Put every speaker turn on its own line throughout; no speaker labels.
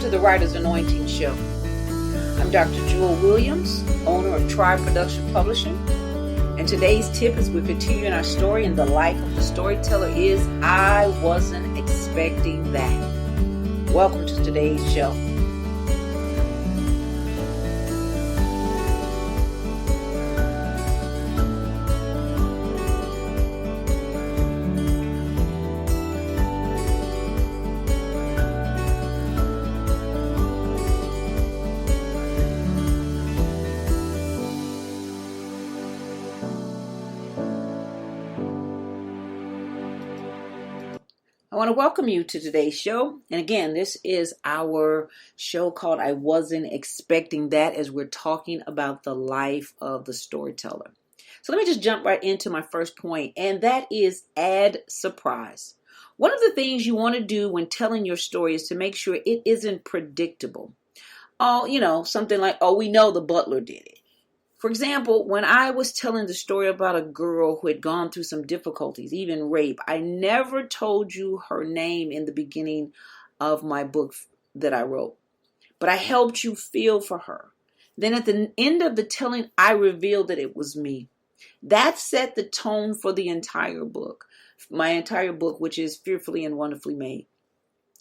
Welcome to the Writer's Anointing Show. I'm Dr. Jewel Williams, owner of Tribe Production Publishing. And today's tip as we continue in our story in the life of the storyteller is I wasn't expecting that. Welcome to today's show. I want to welcome you to today's show. And again, this is our show called I Wasn't Expecting That, as we're talking about the life of the storyteller. So let me just jump right into my first point, and that is add surprise. One of the things you want to do when telling your story is to make sure it isn't predictable. Something like, we know the butler did it. For example, when I was telling the story about a girl who had gone through some difficulties, even rape, I never told you her name in the beginning of my book that I wrote. But I helped you feel for her. Then at the end of the telling, I revealed that it was me. That set the tone for the entire book, my entire book, which is Fearfully and Wonderfully Made.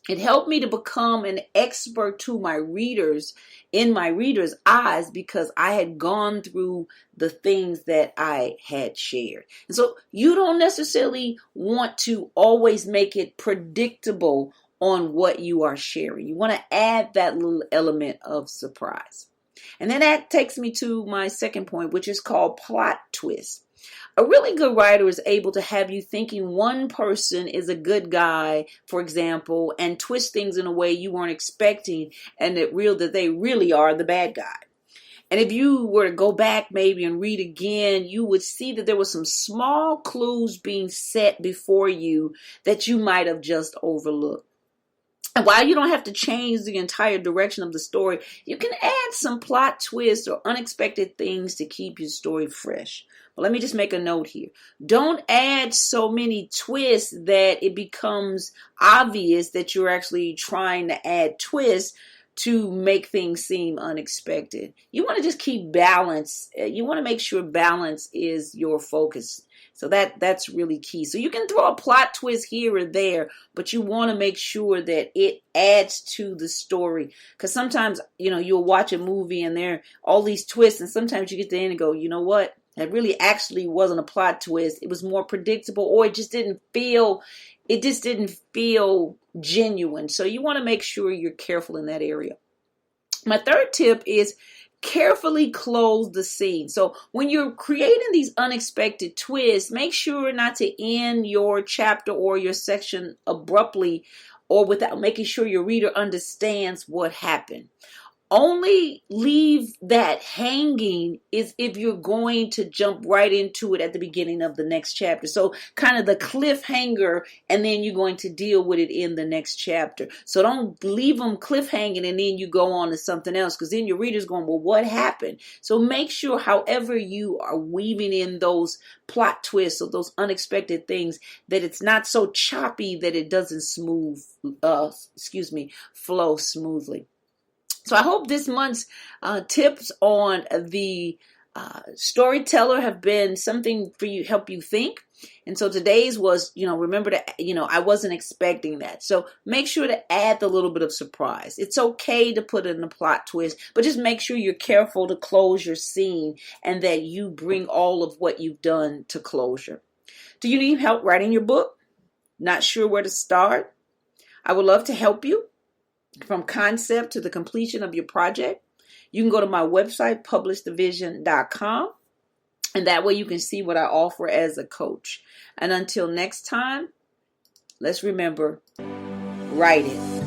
It helped me to become an expert to my readers, in my readers' eyes, because I had gone through the things that I had shared. And so you don't necessarily want to always make it predictable on what you are sharing. You want to add that little element of surprise. And then that takes me to my second point, which is called plot twist. A really good writer is able to have you thinking one person is a good guy, for example, and twist things in a way you weren't expecting, and that they really are the bad guy. And if you were to go back maybe and read again, you would see that there were some small clues being set before you that you might have just overlooked. And while you don't have to change the entire direction of the story, you can add some plot twists or unexpected things to keep your story fresh. But let me just make a note here. Don't add so many twists that it becomes obvious that you're actually trying to add twists to make things seem unexpected. You want to just keep balance. You want to make sure balance is your focus. So that's really key. So you can throw a plot twist here or there, but you want to make sure that it adds to the story. Because sometimes, you'll watch a movie and there are all these twists, and sometimes you get to the end and go, you know what? That really actually wasn't a plot twist. It was more predictable, or it just didn't feel genuine. So you want to make sure you're careful in that area. My third tip is carefully close the scene. So when you're creating these unexpected twists, make sure not to end your chapter or your section abruptly or without making sure your reader understands what happened. Only leave that hanging is if you're going to jump right into it at the beginning of the next chapter. So kind of the cliffhanger, and then you're going to deal with it in the next chapter. So don't leave them cliffhanging and then you go on to something else, because then your reader's going, well, what happened? So make sure however you are weaving in those plot twists or those unexpected things, that it's not so choppy that it doesn't flow smoothly. So I hope this month's tips on the storyteller have been something for you, help you think. And so today's was, remember to, I wasn't expecting that. So make sure to add the little bit of surprise. It's okay to put in a plot twist, but just make sure you're careful to close your scene and that you bring all of what you've done to closure. Do you need help writing your book? Not sure where to start? I would love to help you. From concept to the completion of your project. You can go to my website, publishthevision.com, and that way you can see what I offer as a coach. And until next time, let's remember, write it.